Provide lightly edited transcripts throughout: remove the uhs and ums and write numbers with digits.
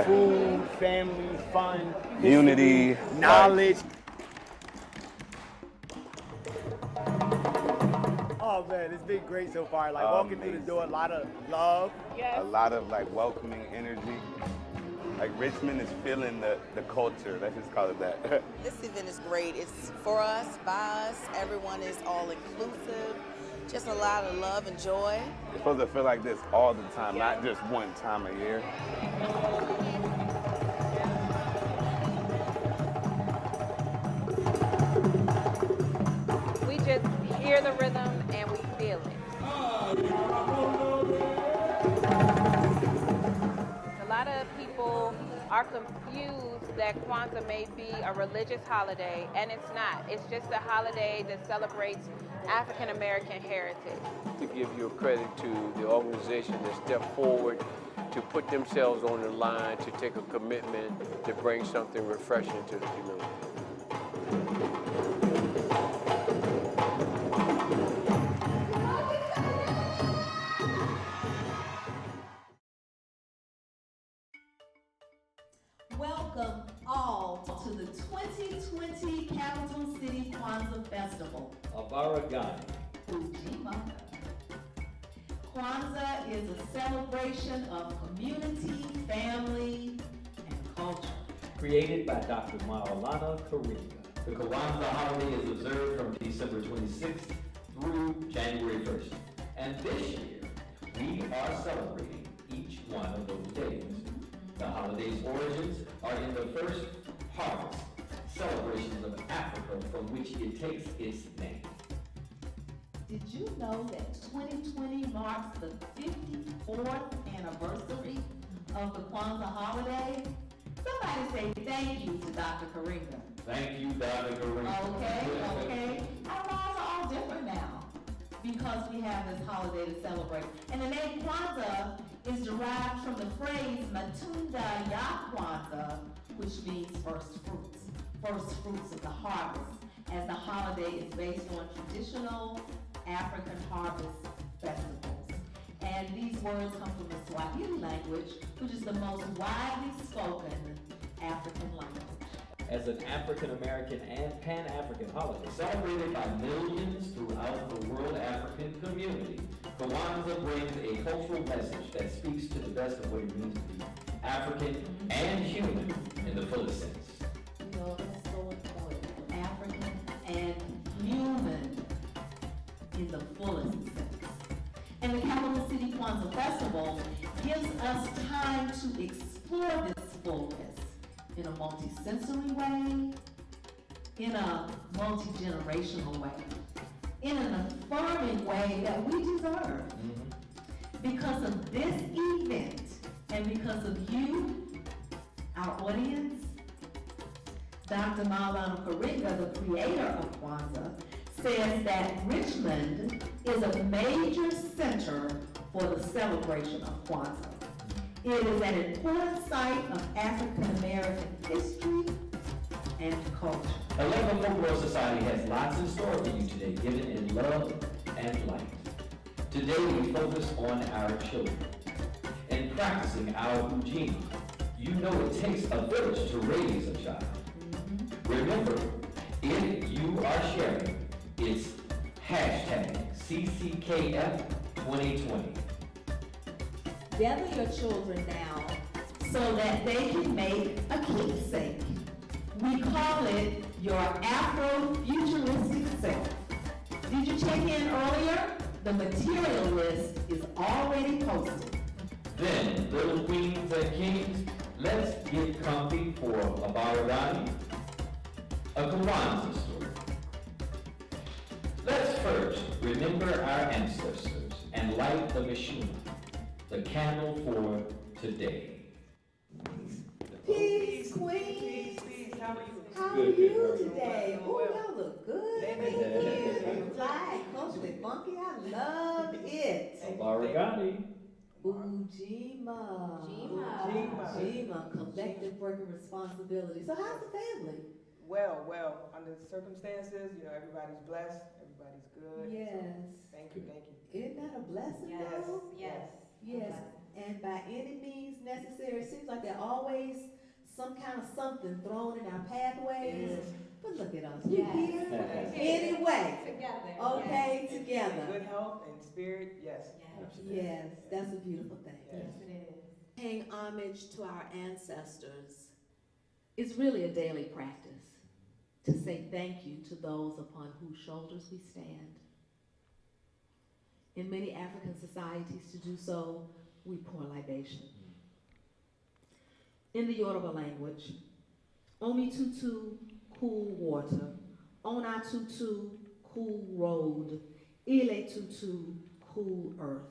Food, family, fun, Unity, history, knowledge. Oh man, it's been great so far. Like walking through the door, a lot of love. Yes. A lot of like welcoming energy. Like Richmond is feeling the culture. Let's just call it that. This event is great. It's for us, by us. Everyone is all inclusive. Just a lot of love and joy. It's supposed to feel like this all the time, not just one time a year. We just hear the rhythm and we feel it. A lot of people are confused that Kwanzaa may be a religious holiday, and it's not. It's just a holiday that celebrates African American heritage. To give your credit to the organization that stepped forward to put themselves on the line, to take a commitment to bring something refreshing to the community. Welcome all to the 2020 Capital City Kwanzaa Festival. Abaragani. Ujima. Kwanzaa is a celebration of community, family, and culture. Created by Dr. Maulana Karinga. The Kwanzaa holiday is observed from December 26th through January 1st. And this year, we are celebrating each one of those days. The holiday's origins are in the first harvest, celebrations of Africa from which it takes its name. Did you know that 2020 marks the 54th anniversary of the Kwanzaa holiday? Somebody say thank you to Dr. Karinga. Thank you, Dr. Karinga. Okay. Our laws are all different now because we have this holiday to celebrate. And the name Kwanzaa is derived from the phrase Matunda ya Kwanzaa, which means first fruits of the harvest, as the holiday is based on traditional African harvest festivals. And these words come from the Swahili language, which is the most widely spoken African language. As an African American and Pan-African holiday, Celebrated by millions throughout the world African community, Kwanzaa brings a cultural message that speaks to the best of what it means to be African and human in the fullest sense. You know, that's so important. African and human in the fullest sense. And the Capital City Kwanzaa Festival gives us time to explore this fullness in a multi-sensory way, in a multi-generational way, in an affirming way that we deserve. Because of this event and because of you, our audience, Dr. Maulana Karinga, the creator of Kwanzaa, says that Richmond is a major center for the celebration of Kwanzaa. It is an important site of African American history and culture. Elegba Folklore Society has lots in store for you today, given in love and light. Today we focus on our children and practicing our Ujima. You know it takes a village to raise a child. Remember, if you are sharing, it's hashtag CCKF2020. Gather your children now so that they can make a keepsake. We call it your Afro-futuristic self. Did you check in earlier? The material list is already posted. Then, little queens and kings, let's get comfy for a Baragani, a Kwanzaa story. Let's first remember our ancestors and light the Mishima, the candle for today. Peace, queens. How are you? How are Good, you good. today? Oh, y'all look good. Thank you. Fly, culturally funky. I love it. Abaragani. Ujima. Ujima. Collective working responsibility. So how's the family? Well, under the circumstances, everybody's blessed, everybody's good. Yes. So, thank you. Isn't that a blessing? Yes, though? yes. Yes. and by any means necessary. It seems like there's always some kind of something thrown in our pathways. Yes. But look at us, we Yes. here Yes. anyway. Together. Okay, And together. Good health and spirit, yes. Yes, that's a beautiful thing. Yes. It is. Paying homage to our ancestors is really a daily practice to say thank you to those upon whose shoulders we stand. In many African societies, to do so, we pour libation. In the Yoruba language, Omi tutu, cool water. Ona tutu, cool road. Ile tutu, cool earth.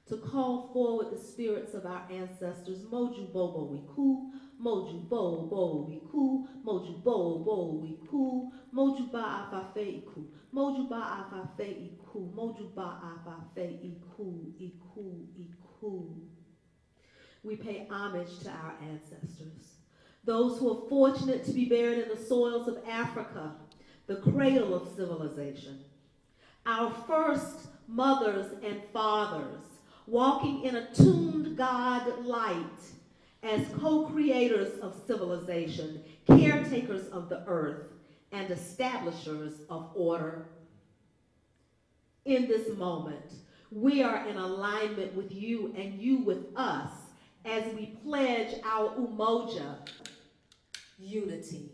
To call forward the spirits of our ancestors, Moju Bobo Wiku, Moju Bobo Wiku, Moju Bobo Wiku, Moju Ba Afafe Iku, Moju Ba Afafe Iku, Moju Ba Afafe Iku, Iku, Iku. We pay homage to our ancestors, those who are fortunate to be buried in the soils of Africa, the cradle of civilization. Our first mothers and fathers, walking in a tuned God light as co-creators of civilization, caretakers of the earth, and establishers of order. In this moment, we are in alignment with you and you with us as we pledge our umoja, unity,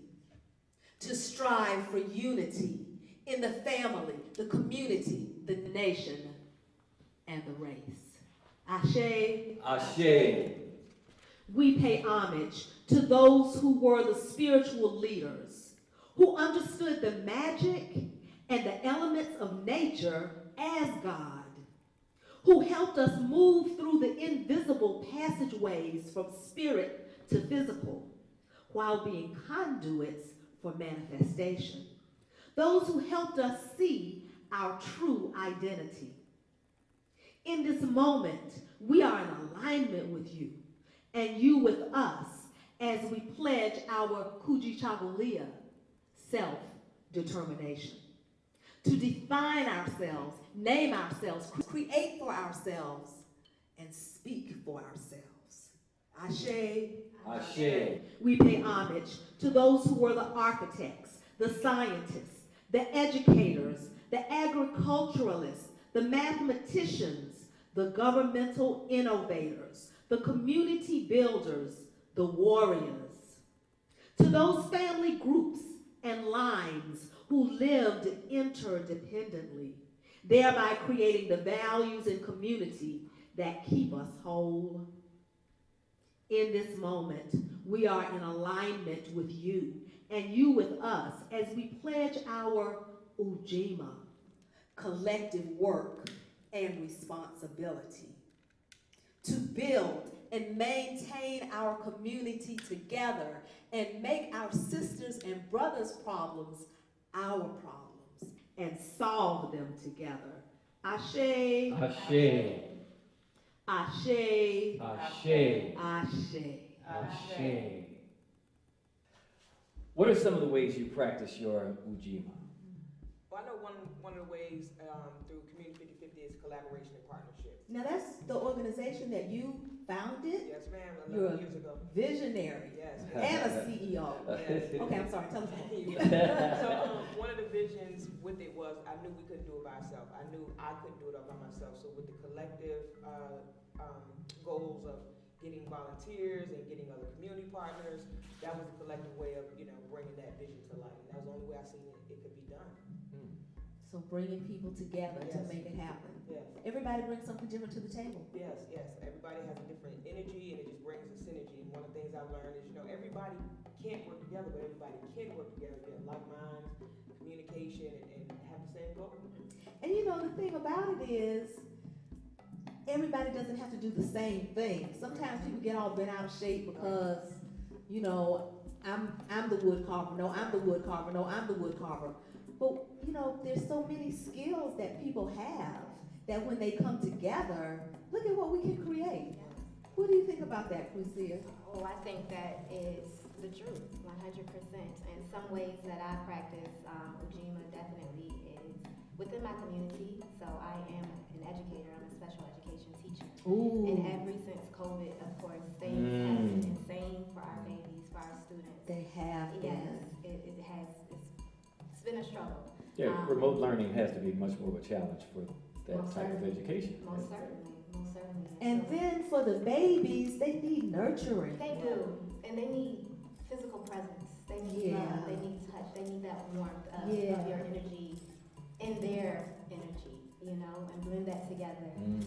to strive for unity in the family, the community, the nation, and the race. Ashe. Ashe. We pay homage to those who were the spiritual leaders, who understood the magic and the elements of nature as God, who helped us move through the invisible passageways from spirit to physical, while being conduits for manifestation. Those who helped us see our true identity. In this moment, we are in alignment with you, and you with us, as we pledge our Kujichagulia, self-determination. To define ourselves, name ourselves, create for ourselves, and speak for ourselves. Ashe. Ashe. We pay homage to those who were the architects, the scientists, the educators, the agriculturalists, the mathematicians, the governmental innovators, the community builders, the warriors. To those family groups and lines who lived interdependently, thereby creating the values and community that keep us whole. In this moment, we are in alignment with you and you with us as we pledge our Ujima, collective work and responsibility, to build and maintain our community together and make our sisters and brothers' problems our problems and solve them together. Ashe. Ashe. Ashe. Ashe. Ashe. Ashe. What are some of the ways you practice your Ujima? Well, I know one of the ways through Community 50/50 is collaboration and partnership. Now that's the organization that you founded? Yes, ma'am, You're 11 years ago. Visionary. Yes. And a CEO. Yes. Okay, I'm sorry, tell us more. So one of the visions with it was I knew we couldn't do it by ourselves. I knew I couldn't do it all by myself. So with the collective goals of getting volunteers and getting other community partners, that was a collective way of, bringing that vision to life. And that was the only way I seen it could be done. So bringing people together to Yes. make it happen. Yes. Everybody brings something different to the table. Yes, yes. Everybody has a different energy and it just brings a synergy. And one of the things I've learned is, everybody can't work together, but everybody can work together. They have like minds, communication, and have the same goal. And the thing about it is, everybody doesn't have to do the same thing. Sometimes people get all bent out of shape because, I'm the wood carver. No, I'm the wood carver. No, I'm the wood carver. But, there's so many skills that people have that when they come together, look at what we can create. What do you think about that, Lucia? Oh, I think that is the truth, 100%. And some ways that I practice Ujima definitely is within my community. So I am an educator. I'm a special education teacher. Ooh. And ever since COVID, of course, things have been insane for our babies, for our students. They have Yes, it's been a struggle. Yeah, remote learning has to be much more of a challenge for that Most type of certainly. education. Most certainly, most certainly. And so, then for the babies, they need nurturing. they do, and they need physical presence. They need Yeah. love. They need touch. They need that warmth of Yeah. your energy and their energy, you know, and blend that together. And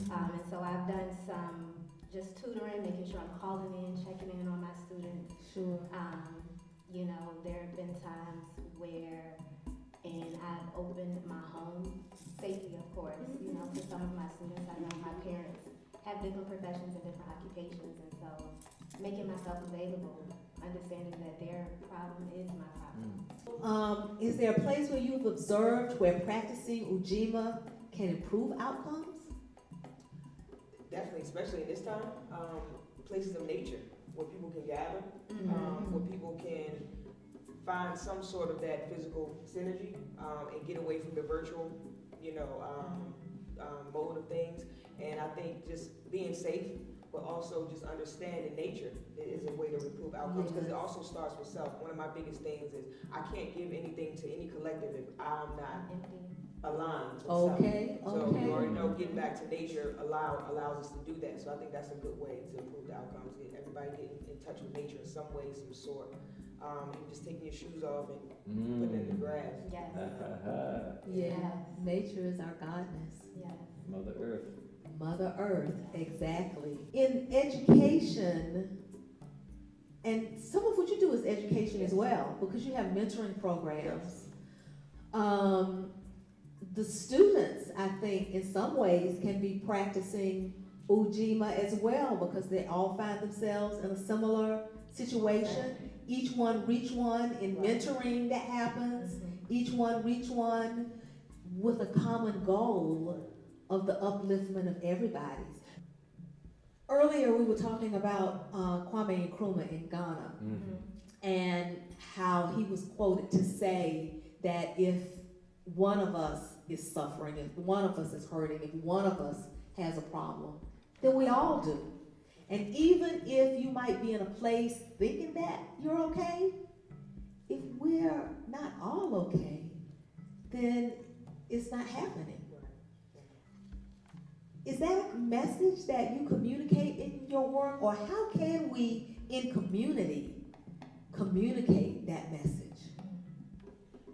so I've done some just tutoring, making sure I'm calling in, checking in on my students. Sure. You know, there have been times where, and I've opened my home, safety of course, you know, for some of my students. I know my parents have different professions and different occupations, and so making myself available, understanding that their problem is my problem. Is there a place where you've observed where practicing Ujima can improve outcomes? Definitely, especially in this time, places of nature where people can gather, where people can find some sort of that physical synergy and get away from the virtual, you know, mode of things. And I think just being safe, but also just understanding nature is a way to improve outcomes, because it also starts with self. One of my biggest things is I can't give anything to any collective if I'm not aligned with self. So you already know getting back to nature allows us to do that. So I think that's a good way to improve the outcomes. Get everybody getting in touch with nature in some way, some sort. And just taking your shoes off and putting it in the grass. Yes. Yeah, nature is our goddess. Yes. Mother Earth. Mother Earth, exactly. In education, and some of what you do is education as well, because you have mentoring programs. The students, I think, in some ways can be practicing Ujima as well, because they all find themselves in a similar situation. Each one reach one in mentoring that happens. Each one reach one with a common goal of the upliftment of everybody. Earlier we were talking about Kwame Nkrumah in Ghana, and how he was quoted to say that if one of us is suffering, if one of us is hurting, if one of us has a problem, then we all do. And even if you might be in a place thinking that you're okay, if we're not all okay, then it's not happening. Is that a message that you communicate in your work, or how can we in community communicate that message?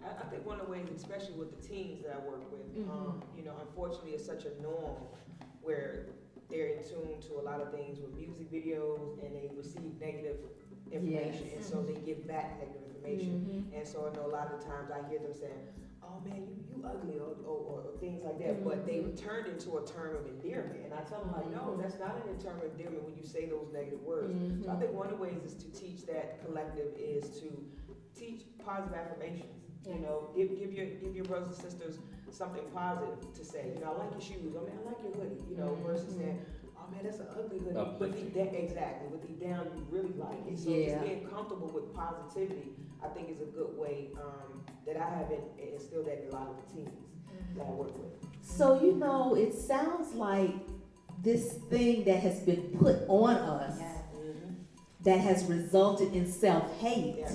I think one of the ways, especially with the teens that I work with, you know, unfortunately it's such a norm where they're in tune to a lot of things with music videos, and they receive negative information, and so they give back negative information. And so I know a lot of times I hear them saying, oh man, you ugly, or things like that, but they turned into a term of endearment. And I tell them, like, no, that's not an term of endearment when you say those negative words. So I think one of the ways is to teach that collective is to teach positive affirmations. You know, give your brothers and sisters something positive to say. You know, I like your shoes. Oh man, I like your hoodie. You know, versus saying, oh man, that's an ugly hoodie. But deep down, you really like it. So just being comfortable with positivity, I think, is a good way that I have instilled that in a lot of the teams that I work with. So, you know, it sounds like this thing that has been put on us that has resulted in self-hate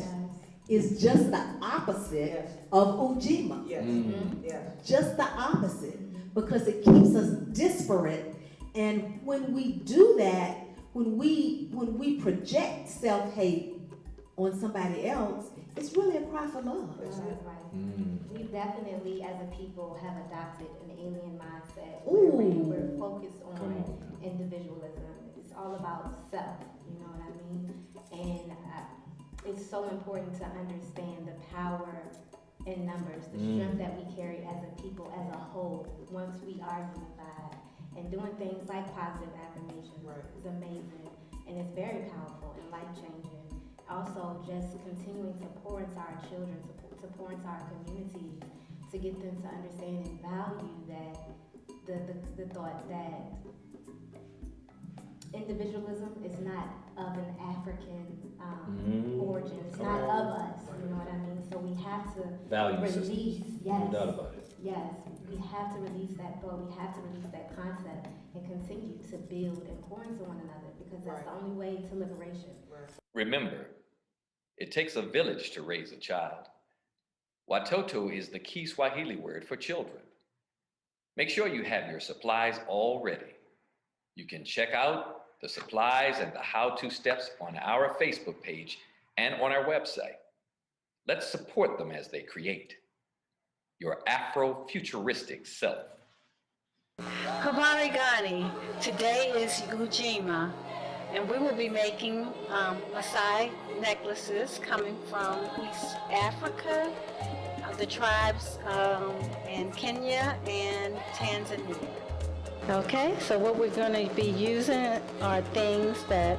is just the opposite of Ujima. Just the opposite, because it keeps us disparate. And when we do that, when we project self-hate on somebody else, it's really a cry for love. That's right. We definitely, as a people, have adopted an alien mindset where we're focused on individualism. It's all about self, you know what I mean? And it's so important to understand the power in numbers, the strength that we carry as a people, as a whole, once we are unified. And doing things like positive affirmation is amazing, and it's very powerful and life-changing. Also, just continuing to pour into our children, to pour into our communities, to get them to understand and value that the thought that individualism is not of an African origin. It's not of us, you know what I mean? So we have to value release, systems. No doubt about it. Yes, we have to release that thought, we have to release that concept and continue to build and pour into one another, because that's the only way to liberation. Remember, it takes a village to raise a child. Watoto is the key Swahili word for children. Make sure you have your supplies all ready. You can check out the supplies and the how-to steps on our Facebook page and on our website. Let's support them as they create your Afro-futuristic self. Habari gani. Today is Ujima, and we will be making Maasai necklaces coming from East Africa, the tribes in Kenya and Tanzania. Okay, so what we're going to be using are things that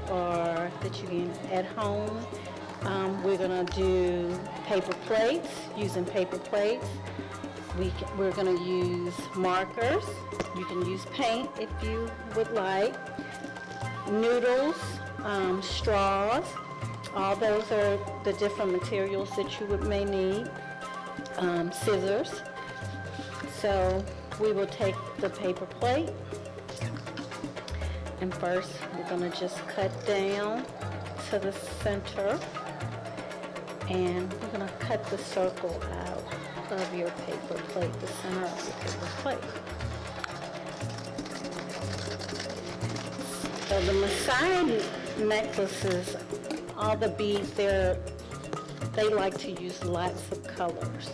you can at home. We're going to do paper plates, using paper plates. We're going to use markers. You can use paint if you would like. Noodles, straws. All those are the different materials that you may need. Scissors. So we will take the paper plate, and first we're going to just cut down to the center, and we're going to cut the circle out of your paper plate, the center of your paper plate. So the Maasai necklaces, all the beads there, they like to use lots of colors.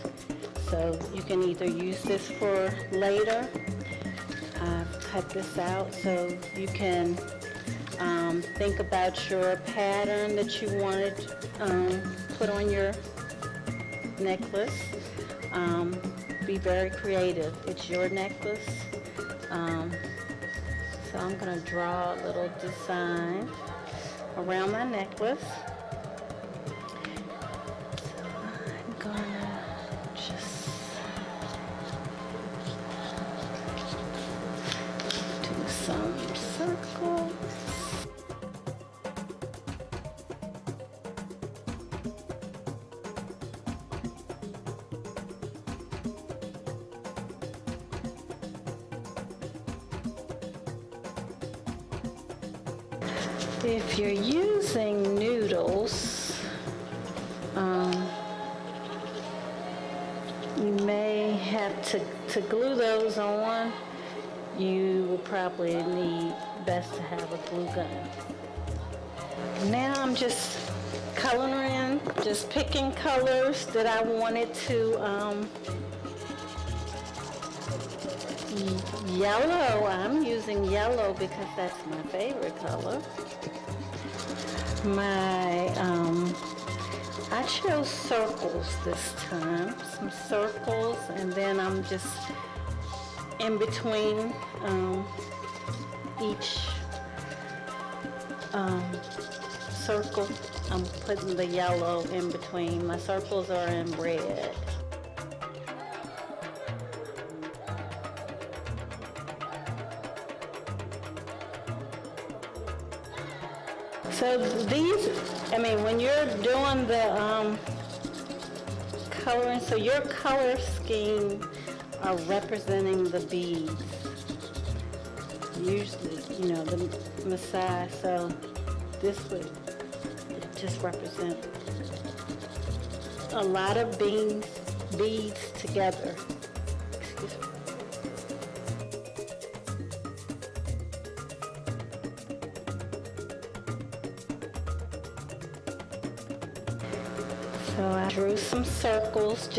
So you can either use this for later. I've cut this out so you can think about your pattern that you wanted put on your necklace. Be very creative. It's your necklace. So I'm going to draw a little design around my necklace. So I'm going to just do some circles. If you're using noodles, you may have to glue those on. You will probably need best to have a glue gun. Now I'm just coloring, just picking colors that I wanted to, yellow, I'm using yellow because that's my favorite color. I chose circles this time, some circles, and then I'm just in between each circle. I'm putting the yellow in between. My circles are in red. So these, when you're doing the coloring, so your color scheme are representing the beads. Usually, the Maasai, so this would just represent a lot of beads together. Excuse me. So I drew some circles,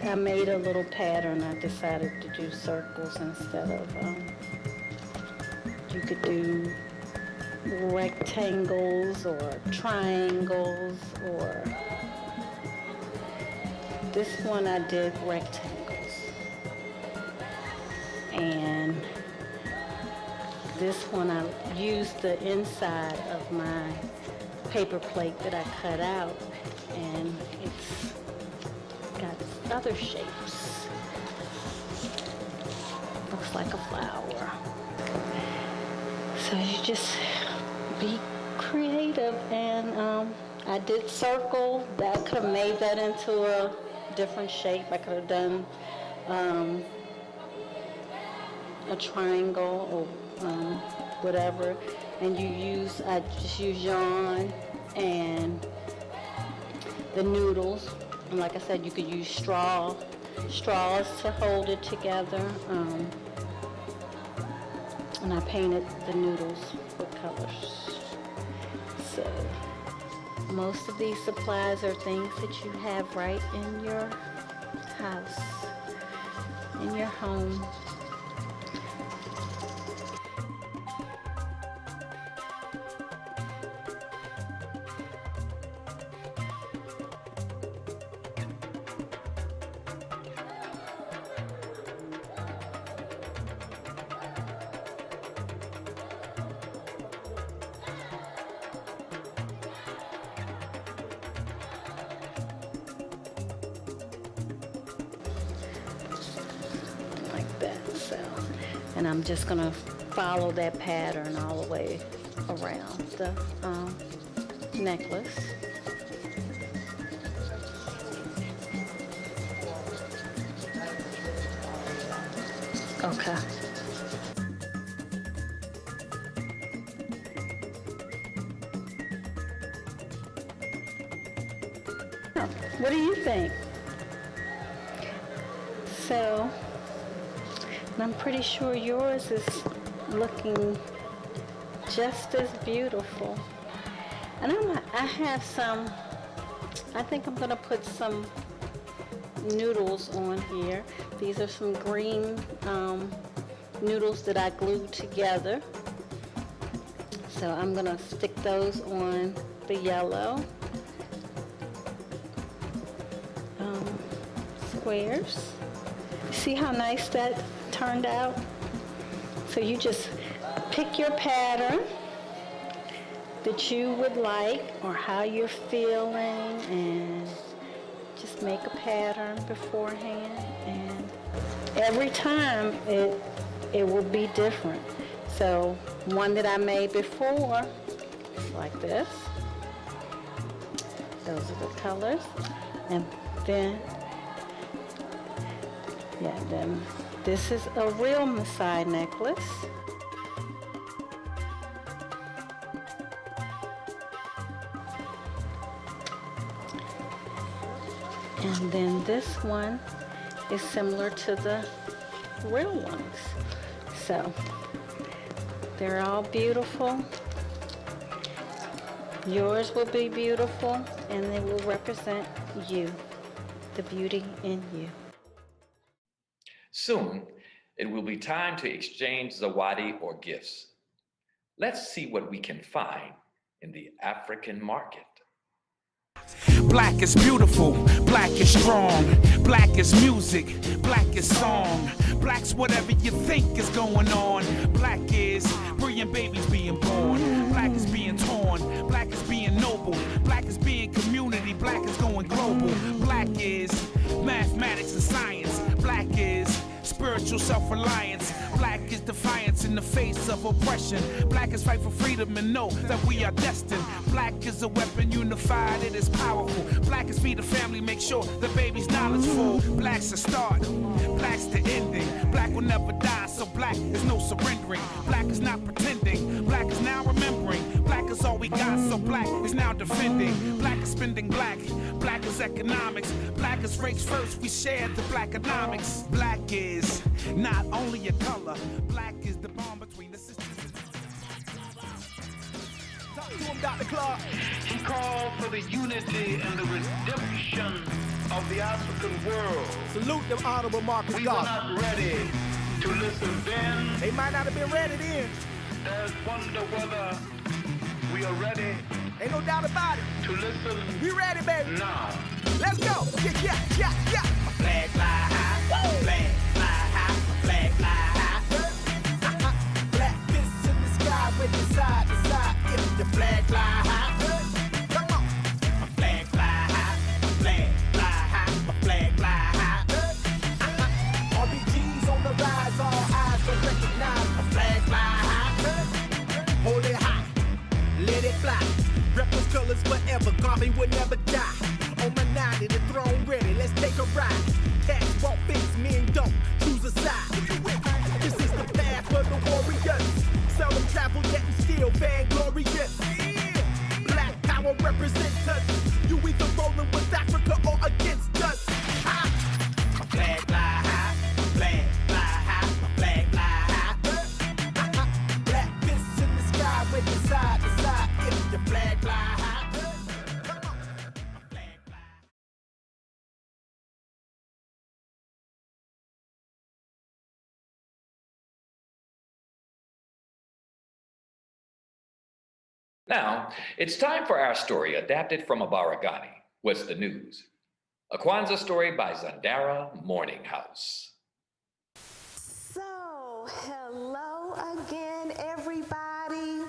I made a little pattern. I decided to do circles instead of, you could do rectangles or triangles, or this one I did rectangles. And this one I used the inside of my paper plate that I cut out, and it's got other shapes. Looks like a flower. So you just be creative, and I did circle. I could have made that into a different shape. I could have done a triangle or whatever, and I just use yarn and the noodles. And like I said, you could use straws to hold it together. And I painted the noodles with colors. So most of these supplies are things that you have right in your house, in your home. And I'm just gonna follow that pattern all the way around the necklace. Okay. What do you think? So, I'm pretty sure yours is looking just as beautiful. And I have some, I think I'm gonna put some noodles on here. These are some green noodles that I glued together. So I'm gonna stick those on the yellow squares. See how nice that turned out? So you just pick your pattern that you would like or how you're feeling and just make a pattern beforehand, and every time it will be different. So one that I made before is like this. Those are the colors. And then this is a real Maasai necklace. And then this one is similar to the real ones. So they're all beautiful. Yours will be beautiful, and they will represent you, the beauty in you. Soon, it will be time to exchange zawadi or gifts. Let's see what we can find in the African market. Black is beautiful, black is strong, black is music, black is song, black's whatever you think is going on. Black is brilliant babies being born, black is being torn, black is being noble, black is being community, black is going global. Black is mathematics and science, black is spiritual self-reliance, black is defiance in the face of oppression, black is fight for freedom and know that we are destined. Black is a weapon unified, it is powerful. Black is feed the family, make sure the baby's knowledgeful. Black's the start, black's the ending. Black will never die, so black is no surrendering. Black is not pretending, black is now remembering. Black is all we got, so black is now defending. Black is spending black, black is economics. Black is race first, we share the black economics. Black is not only a color, black is the bond between the sisters. Talk to him, Dr. Clark. He called for the unity and the redemption of the African world. Salute them, Honorable Marcus We Garvey. were not ready to listen then. They might not have been ready then. There's wonder whether we are ready. Ain't no doubt about it. To listen. We ready, baby. Now. Let's go. Yeah. A flag fly high. Woo. Flag fly high. A flag fly high. Black fists in the sky with the side to side. If the flag fly high. Come on. A flag fly high. A flag fly high. A flag fly high. RBG's on the rise. All eyes will recognize. A flag fly high. Hold it high. Let it fly. Rep those colors forever. Garvey will never die. On my 90, the throne ready. Let's take a ride. Cats Now, it's time for our story adapted from Abaragani. What's the news? A Kwanzaa story by Zandara Morninghouse. So, hello again, everybody.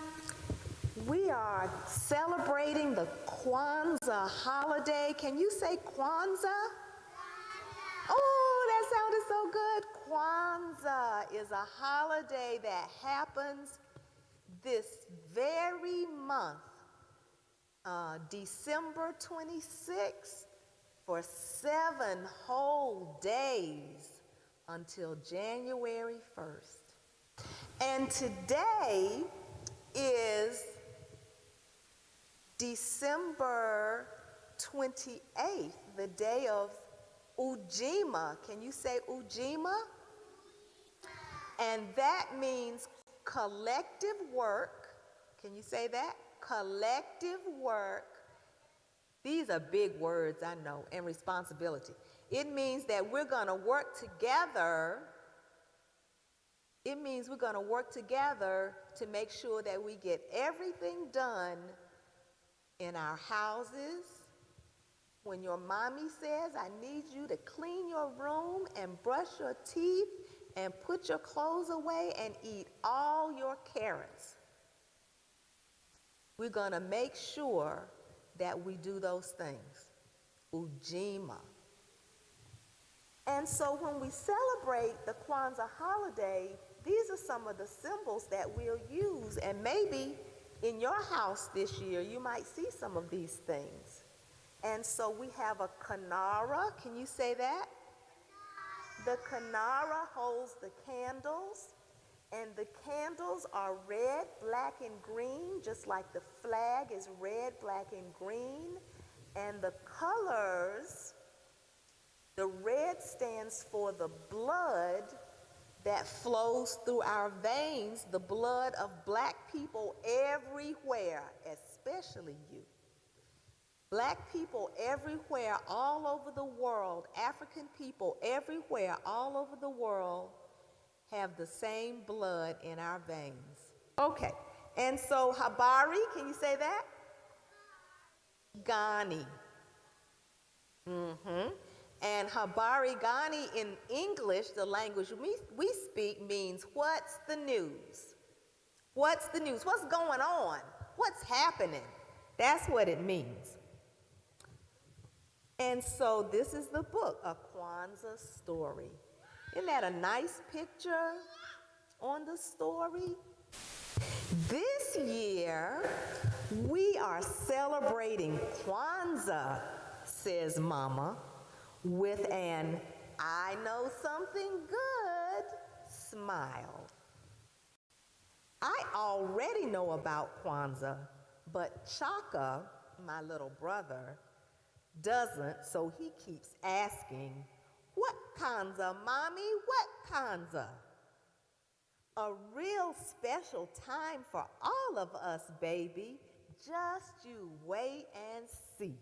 We are celebrating the Kwanzaa holiday. Can you say Kwanzaa? Oh, that sounded so good. Kwanzaa is a holiday that happens this very month, December 26th, for 7 whole days until January 1st. And today is December 28th, the day of Ujima. Can you say Ujima? And that means collective work. Can you say that? Collective work. These are big words, I know, and responsibility. It means that we're going to work together. It means we're going to work together to make sure that we get everything done in our houses. When your mommy says, I need you to clean your room and brush your teeth and put your clothes away and eat all your carrots, we're going to make sure that we do those things. Ujima. And so when we celebrate the Kwanzaa holiday, these are some of the symbols that we'll use. And maybe in your house this year, you might see some of these things. And so we have a kanara. Can you say that? The kanara holds the candles. And the candles are red, black, and green, just like the flag is red, black, and green. And the colors, the red stands for the blood that flows through our veins, the blood of black people everywhere, especially you. Black people everywhere, all over the world, African people everywhere, all over the world, have the same blood in our veins. Okay, and so Habari, can you say that? Gani. And Habari Gani in English, the language we speak, means what's the news? What's the news? What's going on? What's happening? That's what it means. And so this is the book, A Kwanzaa Story. Isn't that a nice picture on the story? This year, we are celebrating Kwanzaa, says Mama, with an I know something good smile. I already know about Kwanzaa, but Chaka, my little brother, doesn't, so he keeps asking, what Kwanzaa, Mommy? What Kwanzaa? A real special time for all of us, baby. Just you wait and see.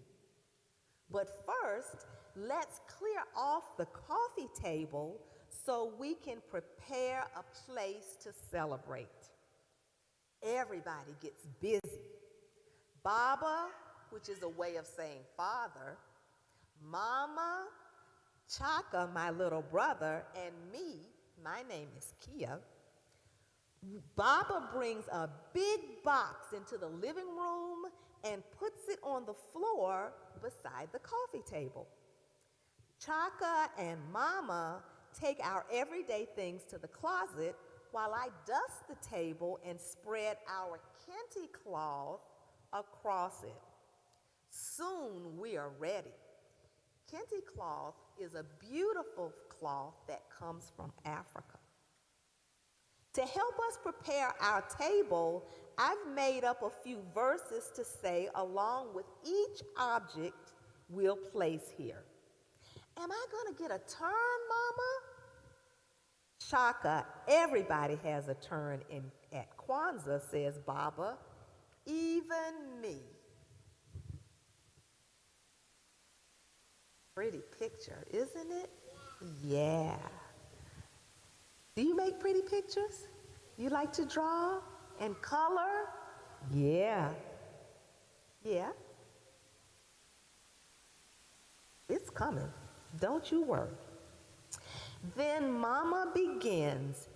But first, let's clear off the coffee table so we can prepare a place to celebrate. Everybody gets busy. Baba, which is a way of saying father, Mama, Chaka, my little brother, and me, my name is Kia. Baba brings a big box into the living room and puts it on the floor beside the coffee table. Chaka and Mama take our everyday things to the closet while I dust the table and spread our kente cloth across it. Soon we are ready. Kente cloth is a beautiful cloth that comes from Africa. To help us prepare our table, I've made up a few verses to say along with each object we'll place here. Am I going to get a turn, Mama? Chaka, everybody has a turn at Kwanzaa, says Baba, even me. Pretty picture, isn't it? Yeah. Do you make pretty pictures? You like to draw and color? Yeah, Yeah? It's coming. Don't you worry. Then Mama begins.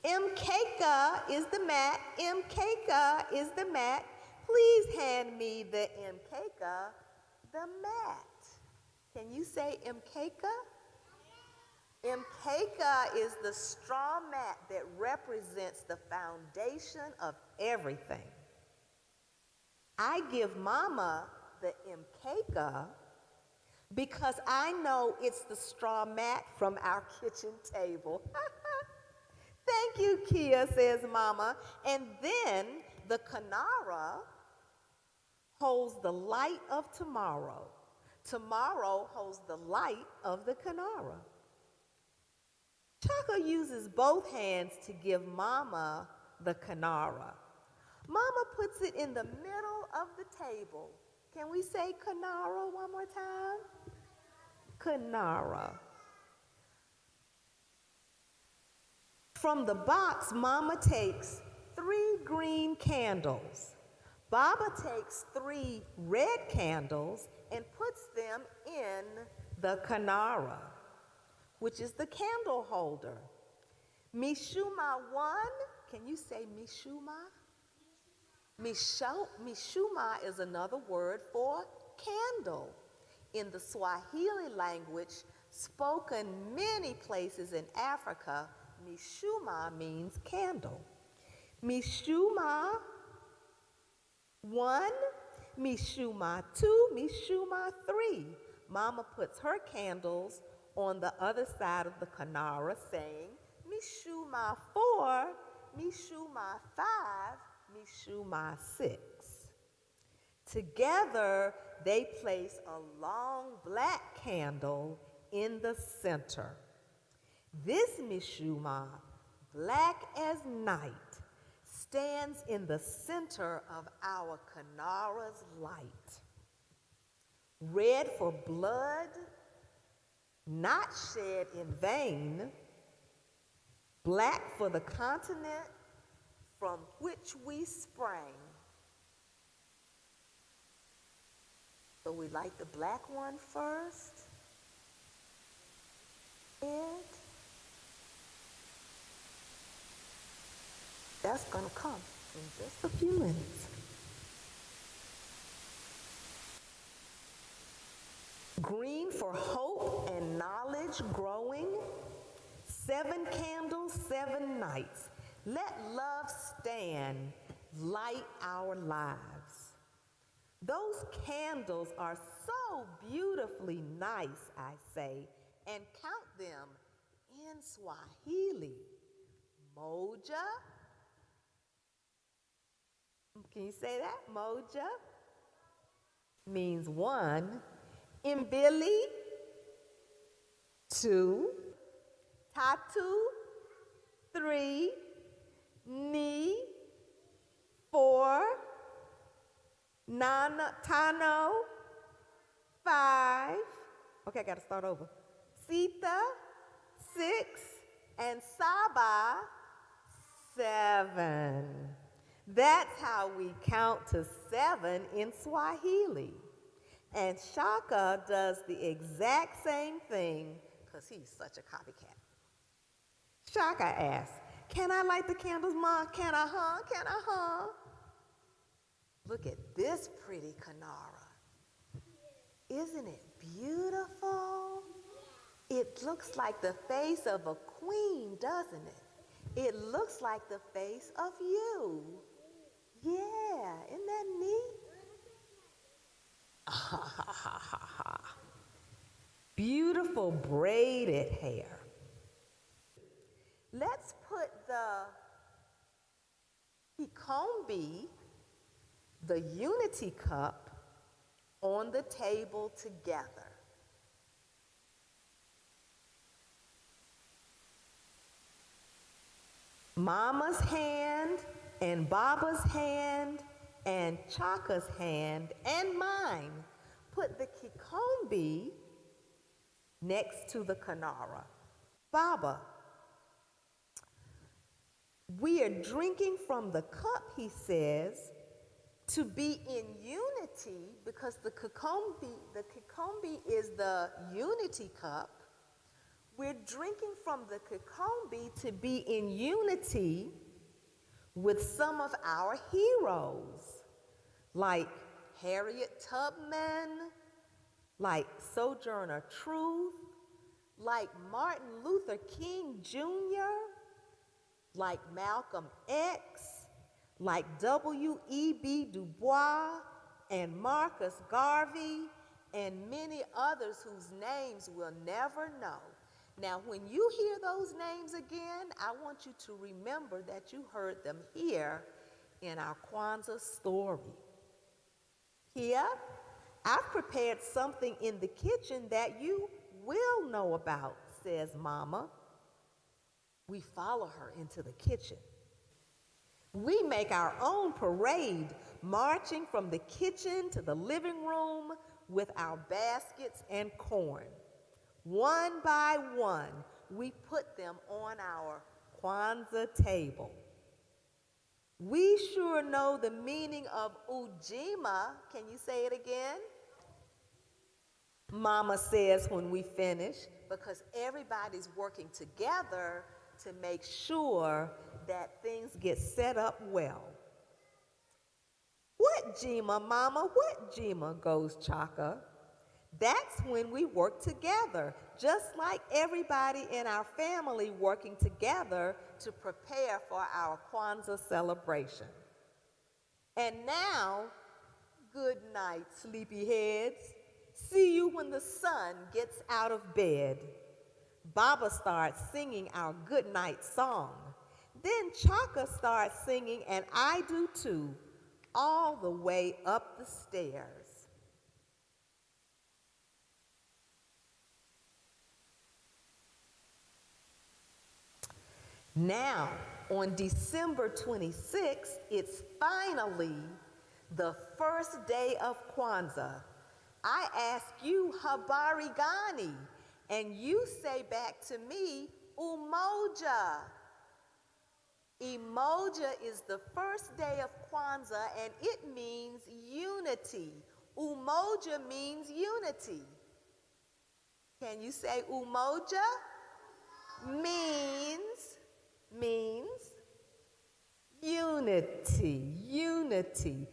Mkeka is the mat. Mkeka is the mat. Please hand me the Mkeka, the mat. Can you say Mkeka? Mkeka is the straw mat that represents the foundation of everything. I give Mama the Mkeka because I know it's the straw mat from our kitchen table. Thank you, Kia, says Mama. And then the Kanara holds the light of tomorrow. Tomorrow holds the light of the Kanara. Chaka uses both hands to give Mama the Kanara. Mama puts it in the middle of the table. Can we say Kanara one more time? Kanara. From the box, Mama takes 3 green candles. Baba takes 3 red candles and puts them in the Kanara, which is the candle holder. Mishuma 1, can you say Mishuma? Mishuma is another word for candle. In the Swahili language, spoken many places in Africa, Mishuma means candle. Mishuma 1, Mishuma 2, Mishuma 3. Mama puts her candles on the other side of the Kanara saying, Mishuma 4, Mishuma 5, Mishuma 6. Together, they place a long black candle in the center. This Mishuma, black as night, stands in the center of our Kanara's light. Red for blood, not shed in vain, black for the continent from which we sprang. So we light the black one first. And that's going to come in just a few minutes. Green for hope and knowledge growing. 7 candles, 7 nights. Let love stand, light our lives. Those candles are so beautifully nice, I say, and count them in Swahili. Moja. Can you say that? Moja means 1. Mbili, 2. Tatu, 3. Ni, 4. Nana, Tano, 5. Okay, I gotta start over. Sita, 6. And Saba, 7. That's how we count to 7 in Swahili. And Shaka does the exact same thing because he's such a copycat. Shaka asks, can I light the candles, Ma? Can I, huh? Can I, huh? Look at this pretty Kanara. Isn't it beautiful? It looks like the face of a queen, doesn't it? It looks like the face of you. Yeah, isn't that neat? Beautiful braided hair. Let's put the kikombe, the unity cup, on the table together. Mama's hand and Baba's hand and Chaka's hand and mine. Put the kikombe next to the Kanara. Baba, we are drinking from the cup, he says, to be in unity, because the kikombe is the unity cup. We're drinking from the kikombe to be in unity with some of our heroes, like Harriet Tubman, like Sojourner Truth, like Martin Luther King Jr., like Malcolm X, like W.E.B. Du Bois and Marcus Garvey, and many others whose names we'll never know. Now, when you hear those names again, I want you to remember that you heard them here in our Kwanzaa story. Here, I've prepared something in the kitchen that you will know about, says Mama. We follow her into the kitchen. We make our own parade, marching from the kitchen to the living room with our baskets and corn. One by one, we put them on our Kwanzaa table. We sure know the meaning of Ujima. Can you say it again? Mama says when we finish, because everybody's working together to make sure that things get set up well. What Jima, Mama? What Jima, goes Chaka. That's when we work together, just like everybody in our family working together to prepare for our Kwanzaa celebration. And now, good night, sleepyheads. See you when the sun gets out of bed. Baba starts singing our good night song. Then Chaka starts singing, and I do too, all the way up the stairs. Now, on December 26th, it's finally the first day of Kwanzaa. I ask you, Habari Gani, and you say back to me, Umoja. Umoja is the first day of Kwanzaa, and it means unity. Umoja means unity. Can you say Umoja? Means unity, unity.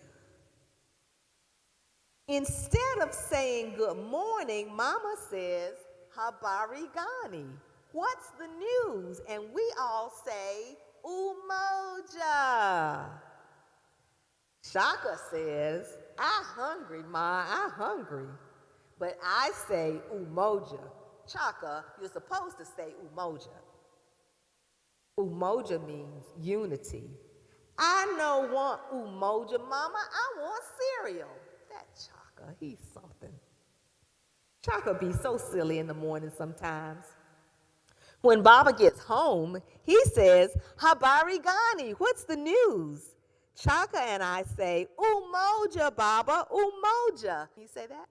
Instead of saying good morning, Mama says, Habari Gani, what's the news? And we all say, Umoja. Shaka says, I hungry, Ma, I hungry. But I say Umoja. Chaka, you're supposed to say Umoja. Umoja means unity. I don't want Umoja, Mama, I want cereal. That Chaka, he's something. Chaka be so silly in the morning sometimes. When Baba gets home, he says, Habari Gani, what's the news? Chaka and I say, Umoja, Baba, Umoja. Can you say that?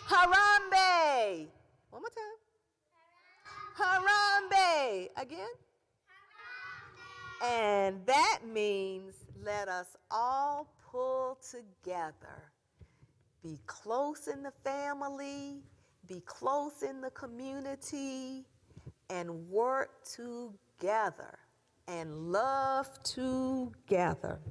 Harambe. One more time. Harambe. Again? And that means let us all pull together. Be close in the family, be close in the community, and work together and love together.